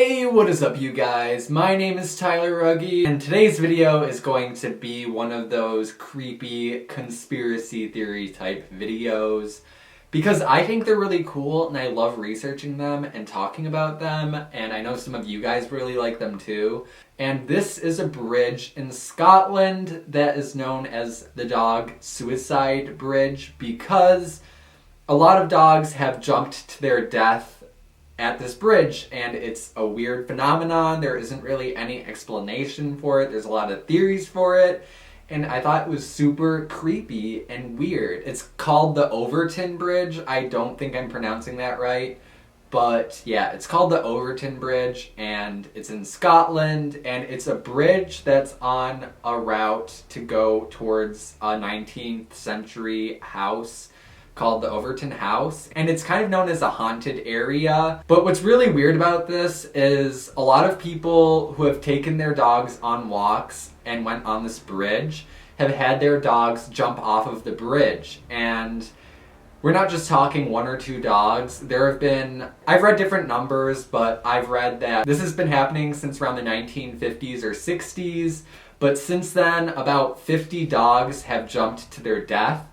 Hey, what is up you guys? My name is Tyler Ruggie, and today's video is going to be one of those creepy conspiracy theory type videos because I think they're really cool and I love researching them and talking about them, and I know some of you guys really like them too. And this is a bridge in Scotland that is known as the Dog Suicide Bridge because a lot of dogs have jumped to their death at this bridge, and it's a weird phenomenon. There isn't really any explanation for it. There's a lot of theories for it, and I thought it was super creepy and weird. It's called the Overton Bridge. I don't think I'm pronouncing that right, but yeah, it's called the Overton Bridge, and it's in Scotland, and it's a bridge that's on a route to go towards a 19th century house called the Overton House, and it's kind of known as a haunted area. But what's really weird about this is a lot of people who have taken their dogs on walks and went on this bridge have had their dogs jump off of the bridge. And we're not just talking one or two dogs. There have been, I've read different numbers, but I've read that this has been happening since around the 1950s or 60s, but since then about 50 dogs have jumped to their death.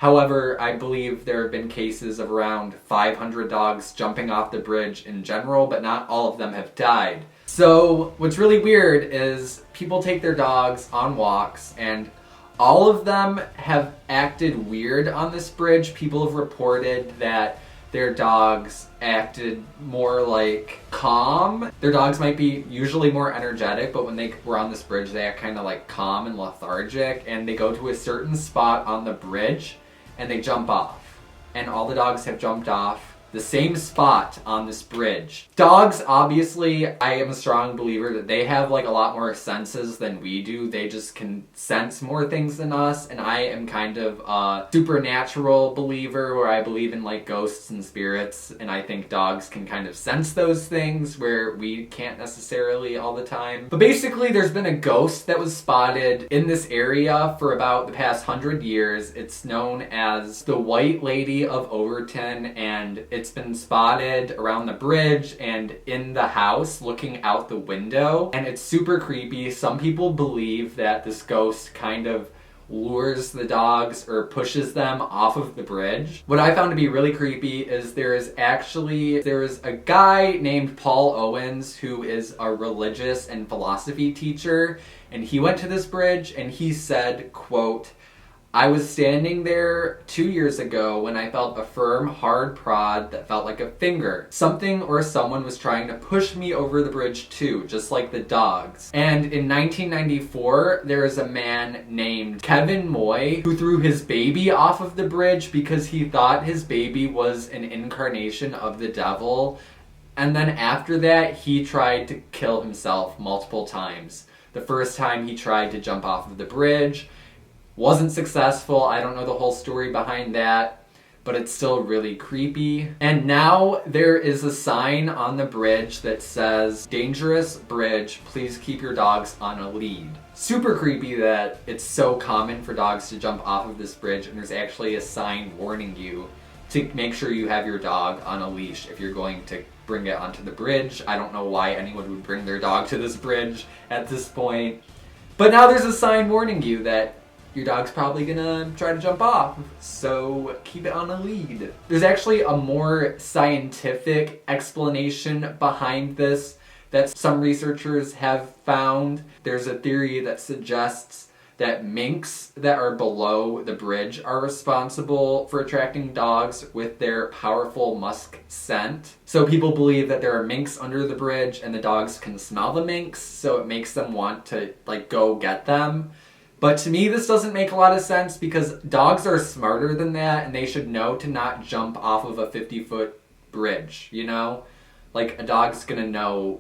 However, I believe there have been cases of around 500 dogs jumping off the bridge in general, but not all of them have died. So what's really weird is people take their dogs on walks, and all of them have acted weird on this bridge. People have reported that their dogs acted more like calm. Their dogs might be usually more energetic, but when they were on this bridge, they act kind of like calm and lethargic, and they go to a certain spot on the bridge and they jump off. And all the dogs have jumped off the same spot on this bridge. Dogs, obviously, I am a strong believer that they have like a lot more senses than we do. They just can sense more things than us, and I am kind of a supernatural believer where I believe in like ghosts and spirits, and I think dogs can kind of sense those things where we can't necessarily all the time. But basically, there's been a ghost that was spotted in this area for about the past 100 years. It's known as the White Lady of Overton, and it's been spotted around the bridge and in the house looking out the window, and it's super creepy. Some people believe that this ghost kind of lures the dogs or pushes them off of the bridge. What I found to be really creepy is there's a guy named Paul Owens who is a religious and philosophy teacher, and he went to this bridge and he said, quote, "I was standing there 2 years ago when I felt a firm, hard prod that felt like a finger. Something or someone was trying to push me over the bridge too, just like the dogs." And in 1994, there is a man named Kevin Moy who threw his baby off of the bridge because he thought his baby was an incarnation of the devil. And then after that, he tried to kill himself multiple times. The first time he tried to jump off of the bridge, wasn't successful. I don't know the whole story behind that, but it's still really creepy. And now there is a sign on the bridge that says, "Dangerous bridge, please keep your dogs on a lead." Super creepy that it's so common for dogs to jump off of this bridge, and there's actually a sign warning you to make sure you have your dog on a leash if you're going to bring it onto the bridge. I don't know why anyone would bring their dog to this bridge at this point. But now there's a sign warning you that your dog's probably gonna try to jump off, so keep it on a lead. There's actually a more scientific explanation behind this that some researchers have found. There's a theory that suggests that minks that are below the bridge are responsible for attracting dogs with their powerful musk scent. So people believe that there are minks under the bridge and the dogs can smell the minks, so it makes them want to like go get them. But to me, this doesn't make a lot of sense because dogs are smarter than that, and they should know to not jump off of a 50-foot bridge, you know? Like, a dog's gonna know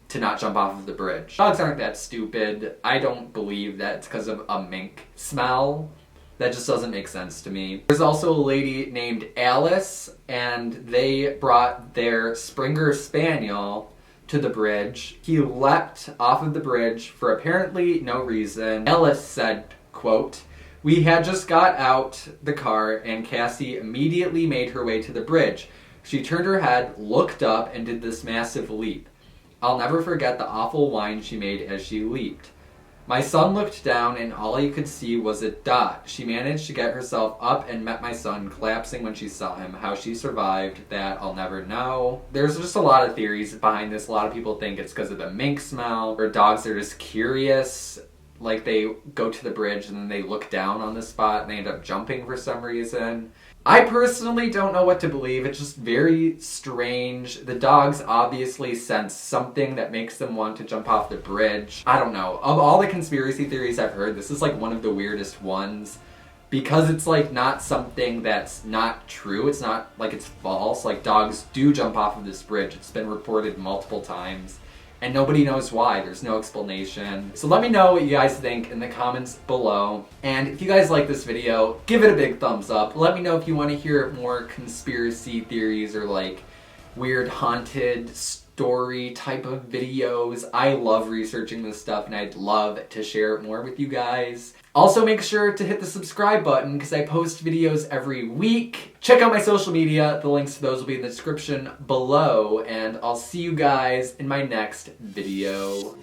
to not jump off of the bridge. Dogs aren't that stupid. I don't believe that it's because of a mink smell. That just doesn't make sense to me. There's also a lady named Alice, and they brought their Springer Spaniel to the bridge. He leapt off of the bridge for apparently no reason. Ellis said, quote, "We had just got out the car and Cassie immediately made her way to the bridge. She turned her head, looked up, and did this massive leap. I'll never forget the awful whine she made as she leaped. My son looked down and all he could see was a dot. She managed to get herself up and met my son, collapsing when she saw him. How she survived that, I'll never know. There's just a lot of theories behind this. A lot of people think it's because of the mink smell, or dogs are just curious. Like they go to the bridge and then they look down on the spot and they end up jumping for some reason. I personally don't know what to believe. It's just very strange. The dogs obviously sense something that makes them want to jump off the bridge. I don't know. Of all the conspiracy theories I've heard, this is like one of the weirdest ones. Because it's like not something that's not true. It's not like it's false. Like dogs do jump off of this bridge. It's been reported multiple times. And nobody knows why. There's no explanation. So let me know what you guys think in the comments below. And if you guys like this video, give it a big thumbs up. Let me know if you want to hear more conspiracy theories or like weird haunted story type of videos. I love researching this stuff and I'd love to share it more with you guys. Also make sure to hit the subscribe button because I post videos every week. Check out my social media. The links to those will be in the description below. And I'll see you guys in my next video.